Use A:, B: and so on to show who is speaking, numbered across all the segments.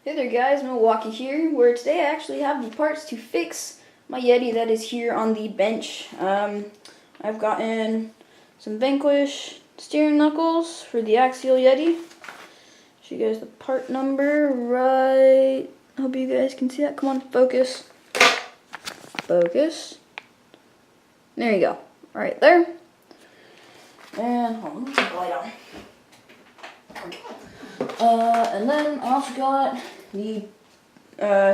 A: Hey there guys, Milwaukee here, where today I actually have the parts to fix my Yeti that is here on the bench. I've gotten some Vanquish steering knuckles for the axial Yeti. Show you guys the part number right. Hope you guys can see that. Come on, focus. Focus. There you go. Right there. And hold on, let me put the light on. And then I also got the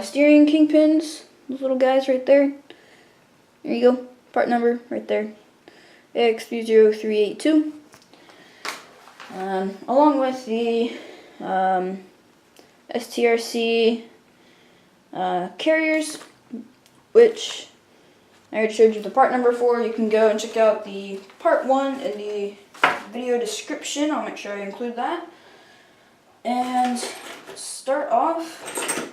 A: steering kingpins, those little guys right there. There you go, part number right there, X30382. Along with the STRC carriers, which I already showed you the part number for. You can go and check out the part 1 in the video description. I'll make sure I include that. And start off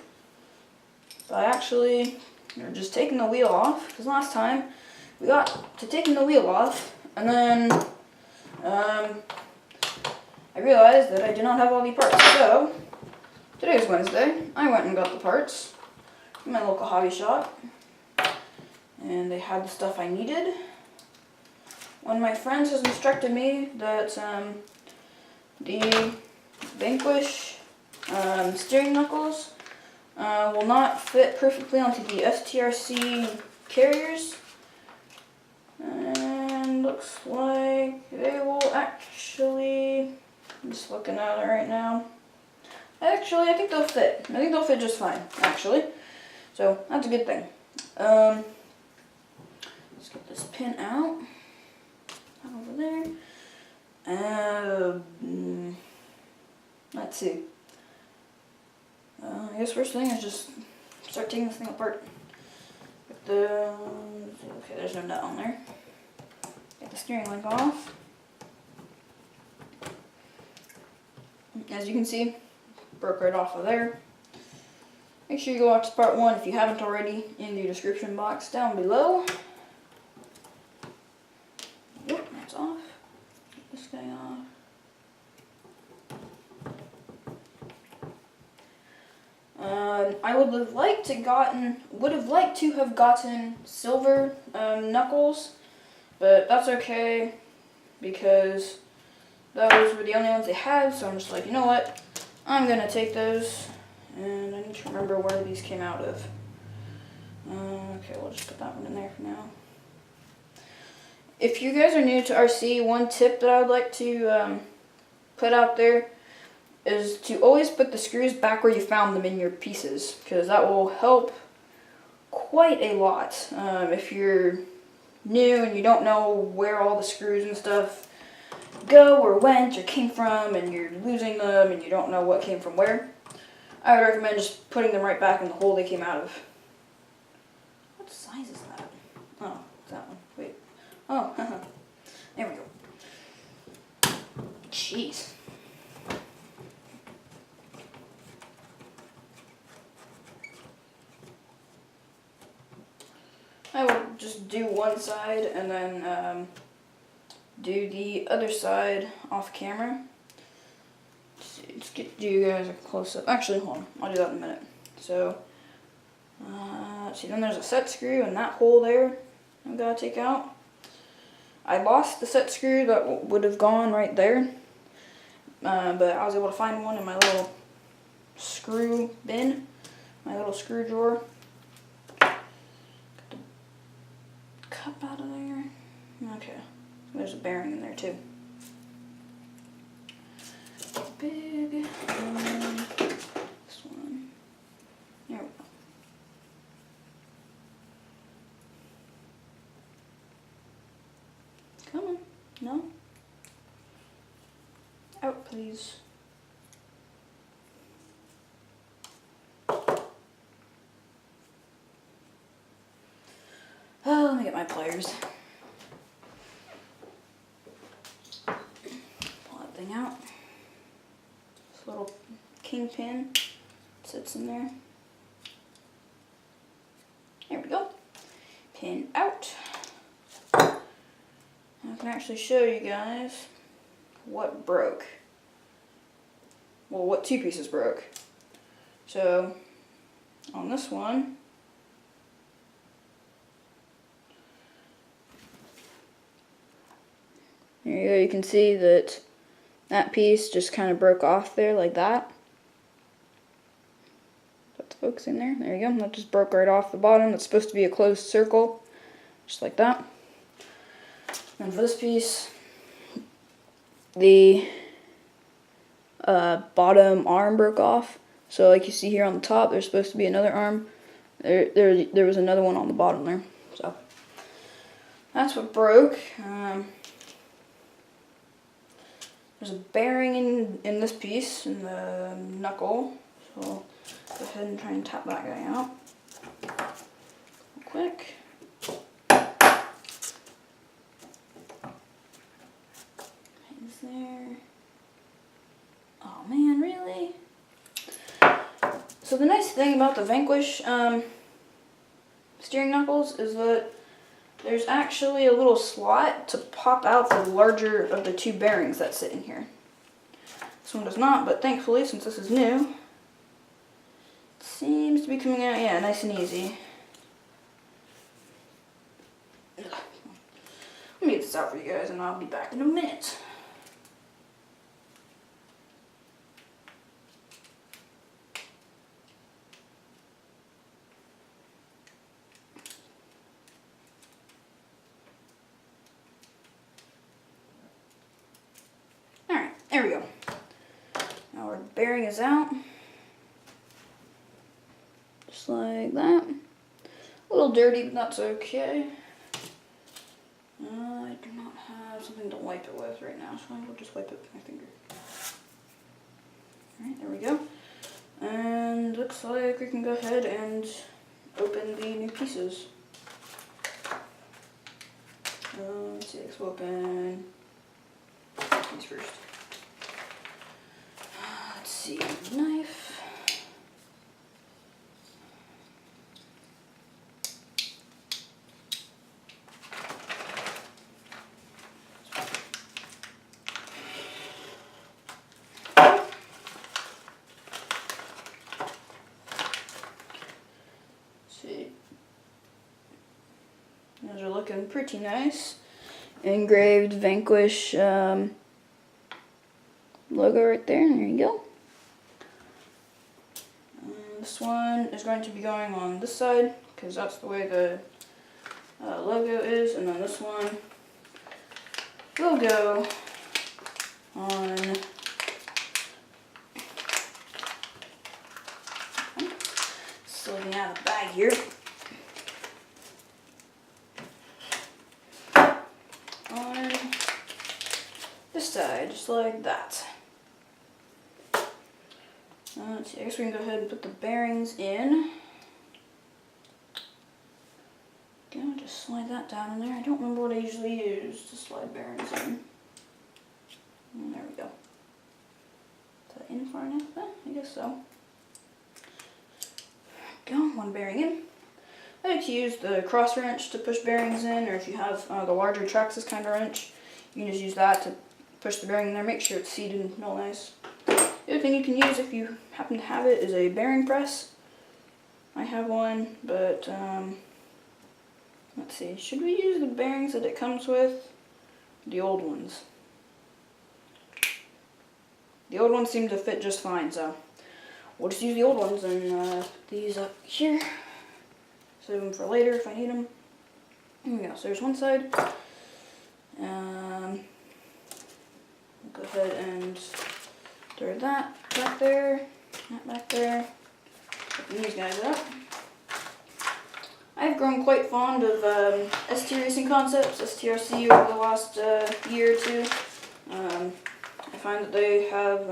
A: by actually just taking the wheel off, because last time we got to taking the wheel off and then I realized that I did not have all the parts. So today's Wednesday, I went and got the parts from my local hobby shop, and they had the stuff I needed. One of my friends has instructed me that the Vanquish steering knuckles will not fit perfectly onto the STRC carriers, and looks like they will actually, I'm just looking at it right now, actually I think they'll fit. I think they'll fit just fine, actually, so that's a good thing. Let's get this pin out over there. Let's see. I guess first thing is just start taking this thing apart. Okay, there's no nut on there. Get the steering link off. As you can see, broke right off of there. Make sure you go watch part 1 if you haven't already in the description box down below. Yep, that's off. Get this guy off. I would have liked to have gotten silver knuckles, but that's okay because those were the only ones they had. So I'm just like, you know what? I'm gonna take those, and I need to remember where these came out of. Okay, we'll just put that one in there for now. If you guys are new to RC, one tip that I would like to put out there is to always put the screws back where you found them in your pieces, because that will help quite a lot. If you're new and you don't know where all the screws and stuff go or went or came from, and you're losing them and you don't know what came from where, I would recommend just putting them right back in the hole they came out of. What size is that? Oh, it's that one. Wait. Oh, there we go. Jeez. I will just do one side and then do the other side off camera. Let's get you guys a close-up. Actually, hold on. I'll do that in a minute. So, see, then there's a set screw in that hole there I've got to take out. I lost the set screw that would have gone right there, but I was able to find one in my little screw bin, my little screw drawer. Cup out of there. Okay, there's a bearing in there too. Big one. This one. There we go. Come on. No. Out, please. Oh, let me get my pliers. Pull that thing out. This little kingpin sits in there. There we go. Pin out. I can actually show you guys what broke. Well, what two pieces broke. So on this one, there you go, you can see that that piece just kind of broke off there like that. That's focusing there. There you go. That just broke right off the bottom. It's supposed to be a closed circle, just like that. And for this piece, the bottom arm broke off. So like you see here on the top, there's supposed to be another arm. There was another one on the bottom there. So that's what broke. There's a bearing in this piece, in the knuckle. So I'll go ahead and try and tap that guy out real quick. Is there? Oh man, really? So the nice thing about the Vanquish steering knuckles is that there's actually a little slot to pop out the larger of the two bearings that sit in here. This one does not, but thankfully, since this is new, it seems to be coming out, yeah, nice and easy. Ugh. Let me get this out for you guys and I'll be back in a minute. There we go. Now our bearing is out. Just like that. A little dirty, but that's okay. I do not have something to wipe it with right now, so I will just wipe it with my finger. Alright, there we go. And looks like we can go ahead and open the new pieces. Let's see, let's open these first. Let's see, knife. See, those are looking pretty nice. Engraved Vanquish logo right there. There you go. This one is going to be going on this side because that's the way the logo is, and then this one will go on. Slipping out of the bag here. On this side, just like that. Let's see, I guess we can go ahead and put the bearings in. Okay, I'll just slide that down in there. I don't remember what I usually use to slide bearings in. And there we go. Is that in far enough then? I guess so. Go, one bearing in. I like to use the cross wrench to push bearings in, or if you have the larger Traxxas kind of wrench, you can just use that to push the bearing in there. Make sure it's seated real nice. The other thing you can use if you happen to have it is a bearing press. I have one, but let's see. Should we use the bearings that it comes with? The old ones. The old ones seem to fit just fine, so we'll just use the old ones and put these up here. Save them for later if I need them. There we go. So there's one side. We'll go ahead and throw that back there, that back there. Open these guys up. I've grown quite fond of ST Racing Concepts, STRC, over the last year or two. I find that they have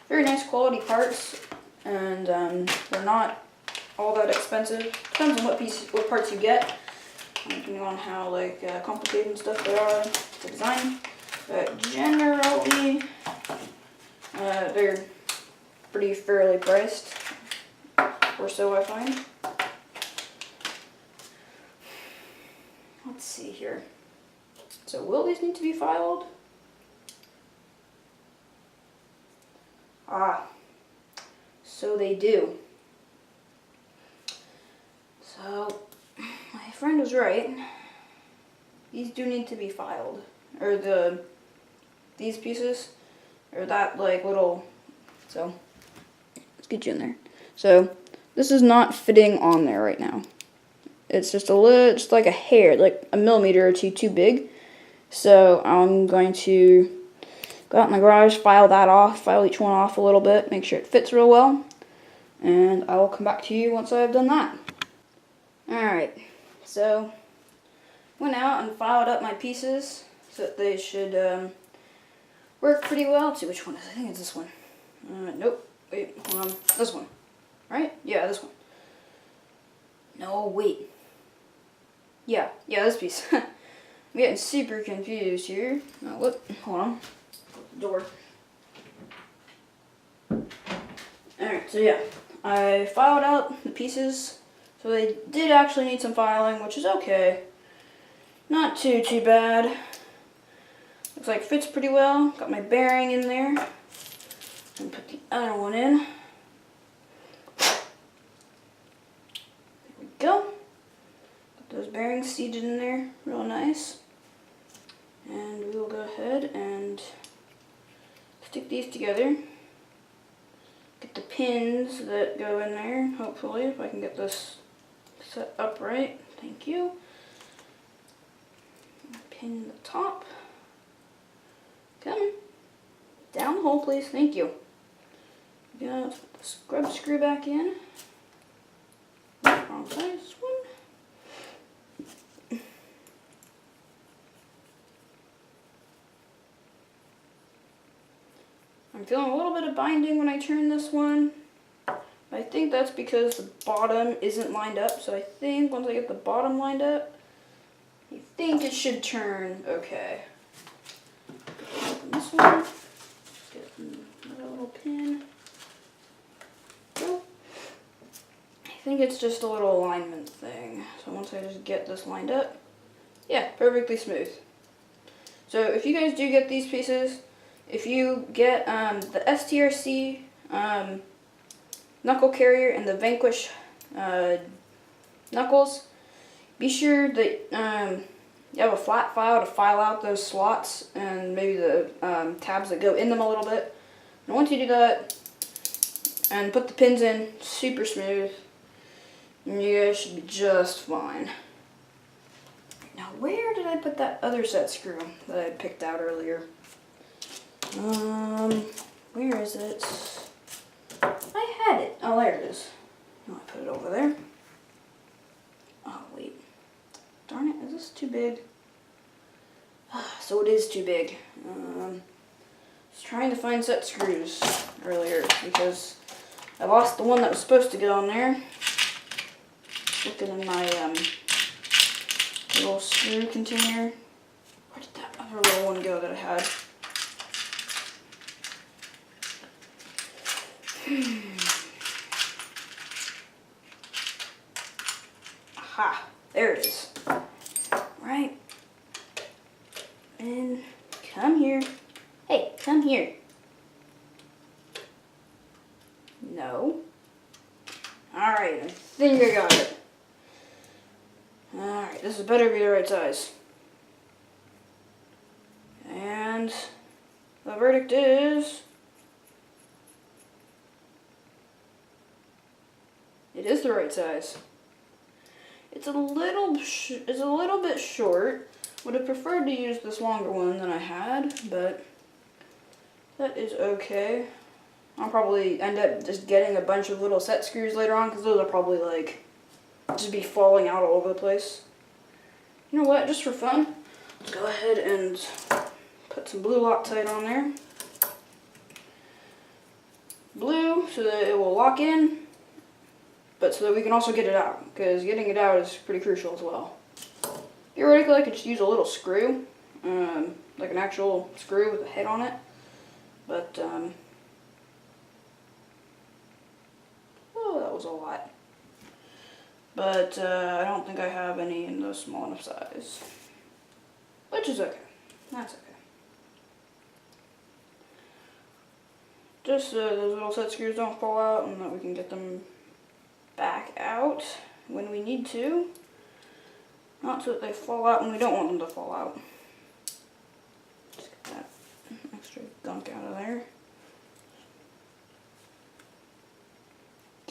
A: very nice quality parts, and they're not all that expensive. Depends on what parts you get, depending on how complicated and stuff they are to design. But generally, they're pretty fairly priced, or so I find. Let's see here. So will these need to be filed? So they do. So, my friend was right. These do need to be filed. Or these pieces, or that like little, so, let's get you in there. So, this is not fitting on there right now. It's just just like a hair, like a millimeter or two too big. So, I'm going to go out in the garage, file each one off a little bit, make sure it fits real well, and I will come back to you once I've done that. Alright, so went out and filed up my pieces so that they should work pretty well. Let's see which one it is. I think it's this one. Nope. Wait, hold on. This one. Right? Yeah, this one. No, wait. Yeah, this piece. I'm getting super confused here. Oh, look, hold on. Door. Alright, so yeah, I filed out the pieces, so they did actually need some filing, which is okay. Not too bad. Looks like fits pretty well. Got my bearing in there. And put the other one in. There we go. Got those bearings seated in there, real nice. And we will go ahead and stick these together. Get the pins that go in there, hopefully, if I can get this set up right. Thank you. Pin the top. Come down the hole, please. Thank you. Let's put the scrub screw back in. Wrong size, this one. I'm feeling a little bit of binding when I turn this one. I think that's because the bottom isn't lined up, so I think once I get the bottom lined up, I think it should turn okay. Open this one. Get another little pin. Go. I think it's just a little alignment thing. So once I just get this lined up, yeah, perfectly smooth. So if you guys do get these pieces, if you get the STRC knuckle carrier and the Vanquish knuckles, be sure that you have a flat file to file out those slots and maybe the tabs that go in them a little bit. And once you do that and put the pins in super smooth, you guys should be just fine. Now where did I put that other set screw that I picked out earlier? Where is it? I had it. Oh, there it is. Oh, I put it over there. Oh, wait. Darn it, is this too big? So it is too big. I was trying to find set screws earlier because I lost the one that was supposed to go in there. Looking in my little screw container. Where did that other little one go that I had? Aha, there it is. Right. And come here. Hey, come here. No. Alright, I think I got it. Alright, this better be the right size. And the verdict is it is the right size. It's a little bit short. Would have preferred to use this longer one than I had, but that is okay. I'll probably end up just getting a bunch of little set screws later on because those are probably like just be falling out all over the place. You know what? Just for fun, let's go ahead and put some blue Loctite on there. Blue so that it will lock in, but so that we can also get it out, because getting it out is pretty crucial as well. Theoretically, I could just use a little screw, like an actual screw with a head on it, but, oh, that was a lot. But I don't think I have any in the small enough size, which is okay. That's okay. just so those little set screws don't fall out and that we can get them back out when we need to. Not so that they fall out when we don't want them to fall out. Just get that extra gunk out of there.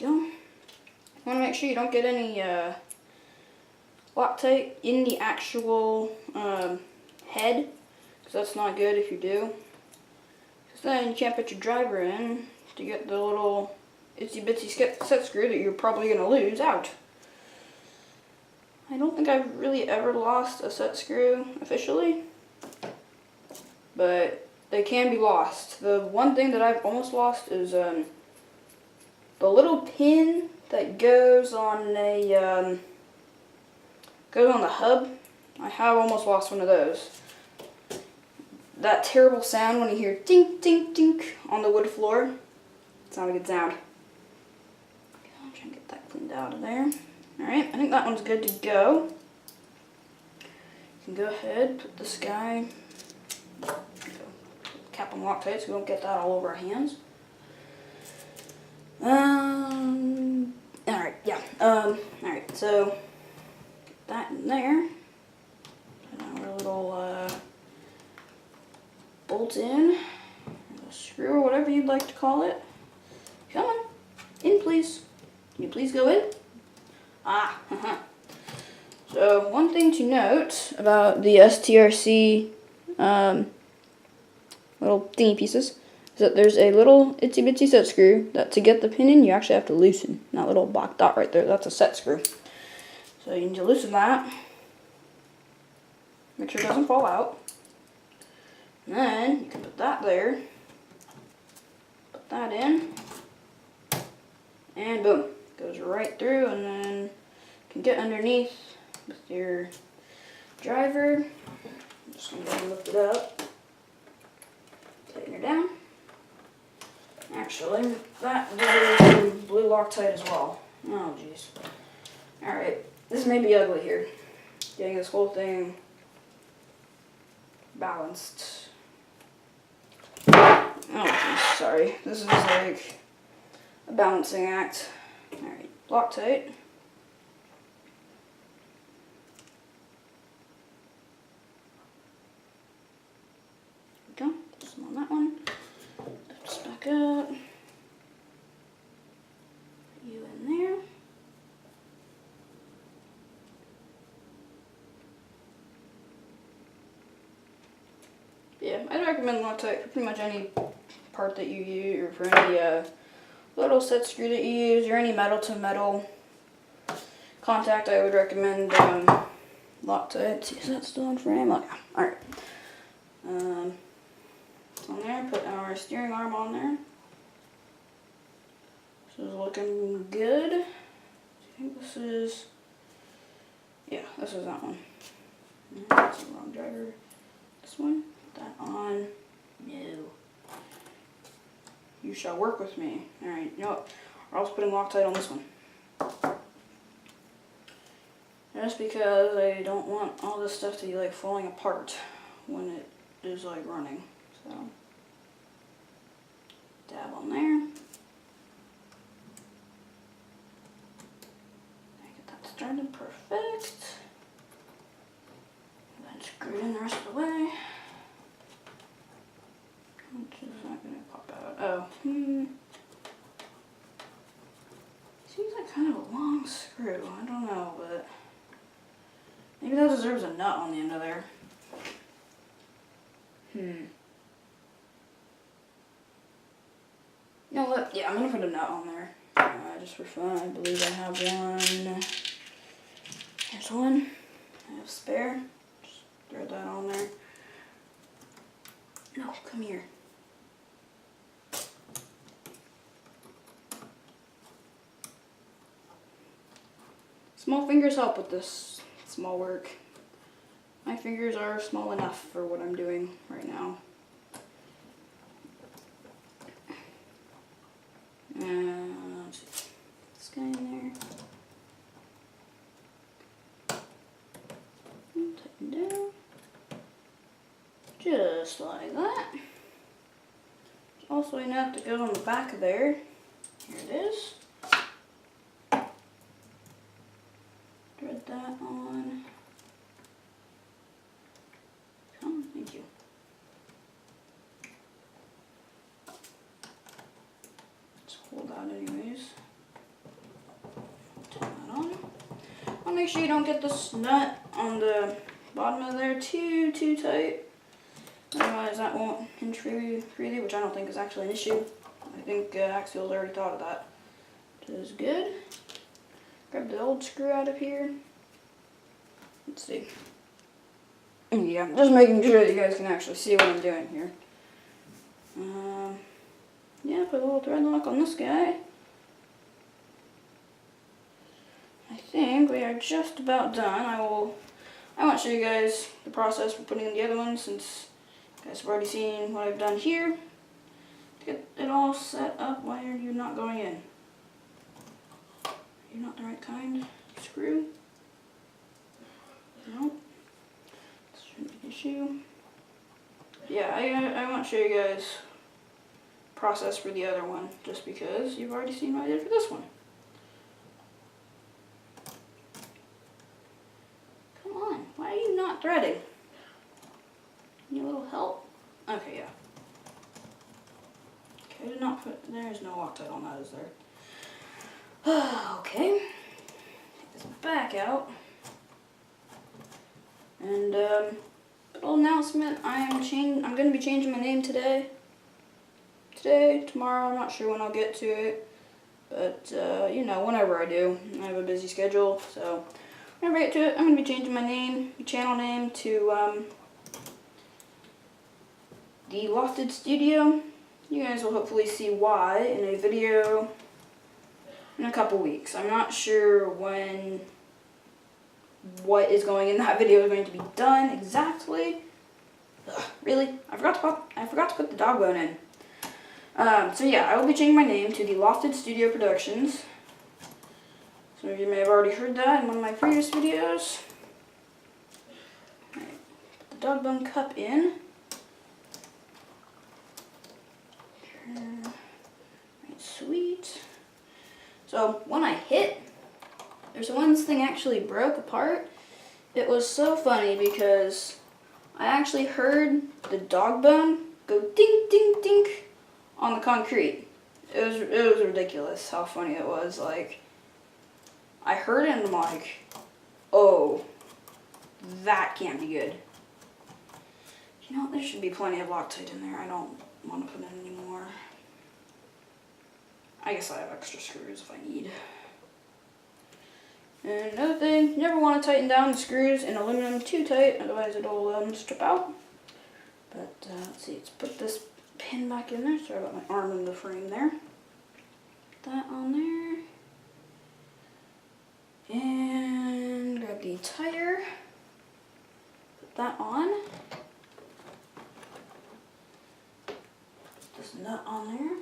A: Go. You want to make sure you don't get any Loctite in the actual head, because that's not good if you do. Because then you can't put your driver in to get the little itsy bitsy set screw that you're probably going to lose out. I don't think I've really ever lost a set screw officially, but they can be lost. The one thing that I've almost lost is the little pin that goes on the hub. I have almost lost one of those. That terrible sound when you hear tink, tink, tink on the wood floor. It's not a good sound. I'll try and get that cleaned out of there. Alright, I think that one's good to go. You can go ahead, put this guy, cap on Loctite so we don't get that all over our hands. Alright, yeah. Alright, so get that in there. Put our little bolt in, a screw or whatever you'd like to call it. Come on, in please. Can you please go in? So one thing to note about the STRC little thingy pieces is that there's a little itsy bitsy set screw that to get the pin in you actually have to loosen. That little black dot right there, that's a set screw. So you need to loosen that. Make sure it doesn't fall out. And then you can put that there. Put that in. And boom. Goes right through, and then you can get underneath with your driver. I'm just going to go and lift it up. Tighten her down. Actually, that deserves blue Loctite as well. Oh, jeez. Alright, this may be ugly here. Getting this whole thing balanced. Oh, jeez, sorry. This is like a balancing act. Alright, Loctite. There we go. Put some on that one. Lift this back up. Put you in there. Yeah, I'd recommend Loctite for pretty much any part that you use, or for any little set screw that you use, or any metal to metal contact. I would recommend Loctite. See, is that still on frame? Oh, yeah. Alright. It's on there. Put our steering arm on there. This is looking good. I think this is, yeah, this is that one. That's the wrong driver. This one. Put that on. No. You shall work with me. Alright, you know what? Or else putting Loctite on this one. Just because I don't want all this stuff to be like falling apart when it is like running. So, dab on there. Get that started perfect. And then screw it in the rest of the way. Which is not going to pop out. Oh, seems like kind of a long screw. I don't know, but maybe that deserves a nut on the end of there. You know what? Yeah, I'm going to put a nut on there. Just for fun. I believe I have one. Here's one. I have spare. Just throw that on there. No, come here. Small fingers help with this small work. My fingers are small enough for what I'm doing right now. Let's see. This guy in there. Tighten down. Just like that. Also also a nut that goes on the back of there. Here it is. Thread that on. Oh, thank you. Just hold that anyways. Turn that on. I'll make sure you don't get this nut on the bottom of there too tight. Otherwise that won't hinge freely, which I don't think is actually an issue. I think Axial's already thought of that. Which is good. Grab the old screw out of here. Let's see. Yeah, just making sure that you guys can actually see what I'm doing here. Yeah, put a little thread lock on this guy. I think we are just about done. I won't show you guys the process for putting in the other one since you guys have already seen what I've done here. To get it all set up, why are you not going in? You're not the right kind of screw. Nope. This shouldn't be an issue. Yeah, I won't show you guys process for the other one just because you've already seen what I did for this one. Come on, why are you not threading? Need a little help? Okay, yeah. Okay, did not put, there's no Loctite on that, is there? Okay, take this back out. And little announcement, I'm going to be changing my name today. Tomorrow, I'm not sure when I'll get to it. But, you know, whenever I do. I have a busy schedule, so whenever I get to it, I'm going to be changing my name, my channel name to The Lofted Studio. You guys will hopefully see why in a video in a couple weeks. I'm not sure when what is going in that video is going to be done exactly. Ugh, really? I forgot to put the dog bone in. So yeah, I will be changing my name to The Lofted Studio Productions. Some of you may have already heard that in one of my previous videos. Alright, put the dog bone cup in. Right, sweet. So when I hit, there's when this thing actually broke apart. It was so funny because I actually heard the dog bone go ding ding ding on the concrete. It was ridiculous how funny it was. Like, I heard it and I'm like, oh, that can't be good. You know, there should be plenty of Loctite in there. I don't want to put in any more. I guess I have extra screws if I need. And another thing, you never want to tighten down the screws in aluminum too tight, otherwise it'll strip out. But let's see, let's put this pin back in there. Sorry about my arm in the frame there. Put that on there. And grab the tire. Put that on. Put this nut on there.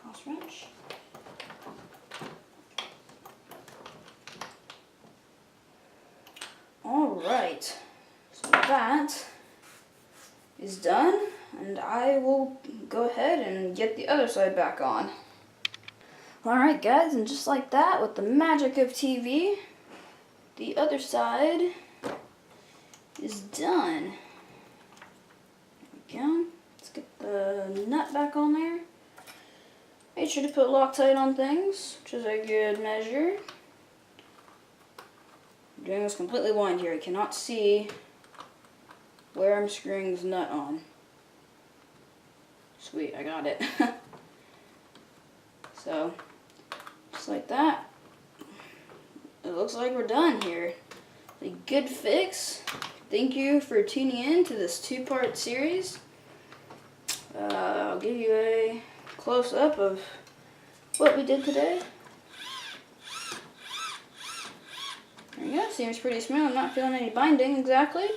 A: Cross wrench. Alright, so that is done, and I will go ahead and get the other side back on. Alright guys, and just like that, with the magic of TV, the other side is done. There we go. Let's get the nut back on there. Make sure to put Loctite on things, which is a good measure. I'm doing this completely blind here. I cannot see where I'm screwing this nut on. Sweet, I got it. So, just like that, it looks like we're done here. A good fix. Thank you for tuning in to this two-part series. I'll give you a close-up of what we did today. There you go, seems pretty smooth. I'm not feeling any binding exactly.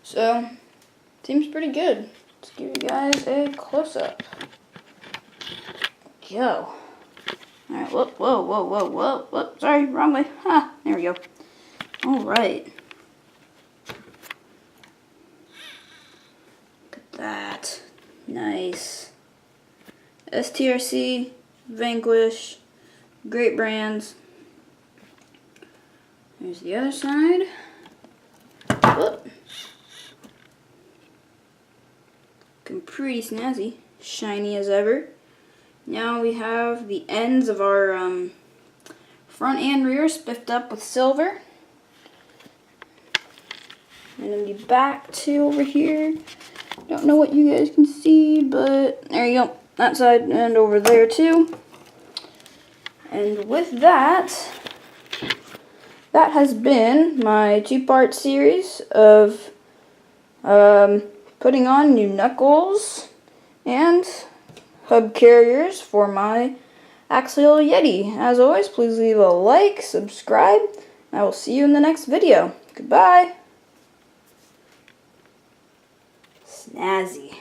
A: So, seems pretty good. Let's give you guys a close-up. Go. Alright, whoa. Sorry, wrong way. Ha, there we go. Alright. Look at that. Nice. STRC, Vanquish, great brands. There's the other side. Whoop. Looking pretty snazzy. Shiny as ever. Now we have the ends of our front and rear spiffed up with silver. And then the back too over here. Don't know what you guys can see, but there you go. That side and over there too. And with that, that has been my two-part series of putting on new knuckles and hub carriers for my Axial Yeti. As always, please leave a like, subscribe, and I will see you in the next video. Goodbye. Snazzy.